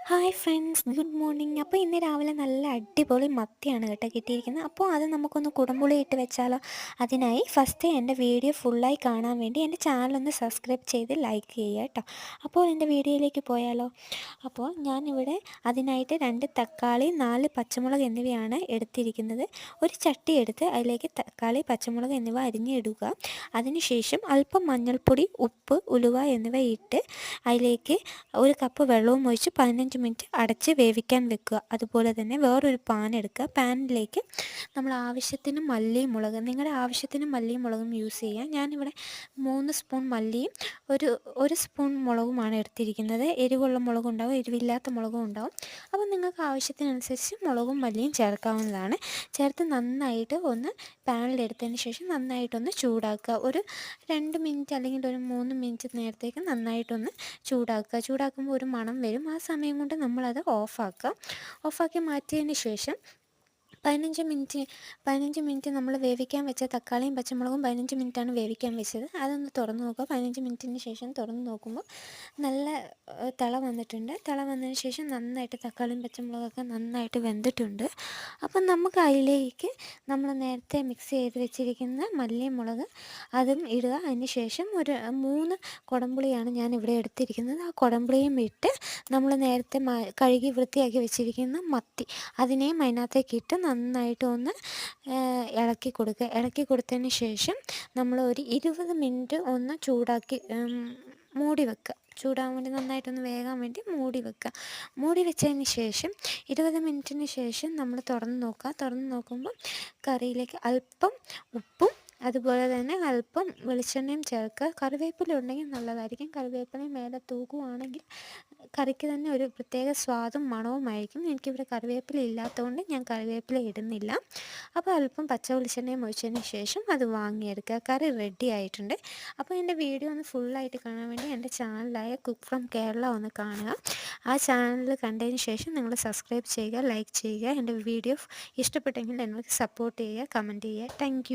Hi friends, good morning. അപ്പോൾ ഇന്ന് രാവിലെ നല്ല അടിപൊളി മത്തിയാണ് കേട്ടോ കിട്ടിയിരിക്കുന്നത്. അപ്പോൾ അത് നമുക്കൊന്ന് കുടംപുളി ഇട്ട് വെച്ചാലോ? അതിനായി ഫസ്റ്റ് എൻ്റെ വീഡിയോ ഫുള്ളായി കാണാൻ വേണ്ടി എൻ്റെ ചാനലൊന്ന് സബ്സ്ക്രൈബ് ചെയ്ത് ലൈക്ക് ചെയ്യുക കേട്ടോ. അപ്പോൾ എൻ്റെ വീഡിയോയിലേക്ക് പോയാലോ? അപ്പോൾ ഞാനിവിടെ അതിനായിട്ട് 2 തക്കാളി, 4 പച്ചമുളക് എന്നിവയാണ് എടുത്തിരിക്കുന്നത്. ഒരു ചട്ടി എടുത്ത് അതിലേക്ക് തക്കാളി, പച്ചമുളക് എന്നിവ അരിഞ്ഞിടുക. അതിനുശേഷം അല്പം മഞ്ഞൾപ്പൊടി, ഉപ്പ്, ഉലുവ എന്നിവ ഇട്ട് അതിലേക്ക് 1 കപ്പ് വെള്ളവും ഒഴിച്ച് 15 മിനിറ്റ് അടച്ച് വേവിക്കാൻ വെക്കുക. അതുപോലെ തന്നെ വേറൊരു പാൻ എടുക്കുക. പാനിലേക്ക് നമ്മൾ ആവശ്യത്തിന് മല്ലിയും മുളകും, നിങ്ങളുടെ ആവശ്യത്തിന് മല്ലിയും മുളകും യൂസ് ചെയ്യുക. ഞാനിവിടെ 3 സ്പൂൺ മല്ലിയും ഒരു സ്പൂൺ മുളകുമാണ് എടുത്തിരിക്കുന്നത്. എരിവുള്ള മുളകും ഉണ്ടാവും, എരിവില്ലാത്ത മുളകും ഉണ്ടാവും. അപ്പോൾ നിങ്ങൾക്ക് ആവശ്യത്തിനനുസരിച്ച് മുളകും മല്ലിയും ചേർക്കാവുന്നതാണ്. ചേർത്ത് നന്നായിട്ട് ഒന്ന് പാനിലെടുത്തതിന് ശേഷം നന്നായിട്ടൊന്ന് ചൂടാക്കുക. ഒരു 2 മിനിറ്റ് അല്ലെങ്കിൽ ഒരു 3 മിനിറ്റ് നേരത്തേക്ക് നന്നായിട്ടൊന്ന് ചൂടാക്കുക. ചൂടാക്കുമ്പോൾ ഒരു മണം വരും. ആ സമയം കൊണ്ട് നമ്മളത് ഓഫാക്കി മാറ്റിയതിന് ശേഷം 15 മിനിറ്റ് നമ്മൾ വേവിക്കാൻ വെച്ച തക്കാളിയും പച്ചമുളകും 15 മിനിറ്റാണ് വേവിക്കാൻ വെച്ചത്. അതൊന്ന് തുറന്ന് നോക്കുക. 15 മിനിറ്റിന് ശേഷം തുറന്ന് നോക്കുമ്പോൾ നല്ല തിള വന്നിട്ടുണ്ട്. തിള വന്നതിന് ശേഷം നന്നായിട്ട് തക്കാളിയും പച്ചമുളകൊക്കെ നന്നായിട്ട് വെന്തിട്ടുണ്ട്. അപ്പം നമുക്ക് അതിലേക്ക് നമ്മൾ നേരത്തെ മിക്സ് ചെയ്ത് വെച്ചിരിക്കുന്ന മല്ലിയും മുളക് അതും ഇടുക. അതിന് ശേഷം ഒരു 3 കുടംപുളിയാണ് ഞാൻ ഇവിടെ എടുത്തിരിക്കുന്നത്. ആ കുടംപുളിയും ഇട്ട് നമ്മൾ നേരത്തെ കഴുകി വൃത്തിയാക്കി വെച്ചിരിക്കുന്ന മത്തി അതിനെയും അതിനകത്തേക്ക് ഇട്ട് നന്നായിട്ട് ഒന്ന് ഇളക്കി കൊടുക്കുക. ഇളക്കി കൊടുത്തതിന് ശേഷം നമ്മൾ ഒരു 20 മിനിറ്റ് ഒന്ന് മൂടി വെക്കുക. ചൂടാകാൻ വേണ്ടി, നന്നായിട്ടൊന്ന് വേകാൻ വേണ്ടി മൂടി വെക്കുക. മൂടി വെച്ചതിന് ശേഷം 20 മിനിറ്റിന് ശേഷം നമ്മൾ തുറന്ന് നോക്കുക. തുറന്ന് നോക്കുമ്പോൾ കറിയിലേക്ക് അല്പം ഉപ്പും അതുപോലെ തന്നെ അല്പം വെളിച്ചെണ്ണയും ചേർക്കുക. കറിവേപ്പില ഉണ്ടെങ്കിൽ നല്ലതായിരിക്കും. കറിവേപ്പിലയും മേലെ തൂകുവാണെങ്കിൽ കറിക്ക് തന്നെ ഒരു പ്രത്യേക സ്വാദും മണവുമായിരിക്കും. എനിക്കിവിടെ കറിവേപ്പില ഇല്ലാത്തതുകൊണ്ട് ഞാൻ കറിവേപ്പില ഇടുന്നില്ല. അപ്പോൾ അല്പം പച്ച വെളിച്ചെണ്ണയും ഒഴിച്ചതിന് ശേഷം അത് വാങ്ങിയെടുക്കുക. കറി റെഡി ആയിട്ടുണ്ട്. അപ്പോൾ എൻ്റെ വീഡിയോ ഒന്ന് ഫുള്ളായിട്ട് കാണാൻ വേണ്ടി എൻ്റെ ചാനലായ കുക്ക് ഫ്രം കേരള ഒന്ന് കാണുക. ആ ചാനൽ കണ്ടതിന് ശേഷം നിങ്ങൾ സബ്സ്ക്രൈബ് ചെയ്യുക, ലൈക്ക് ചെയ്യുക. എൻ്റെ വീഡിയോ ഇഷ്ടപ്പെട്ടെങ്കിൽ എന്നോട് സപ്പോർട്ട് ചെയ്യുക, കമൻറ്റ് ചെയ്യുക. താങ്ക്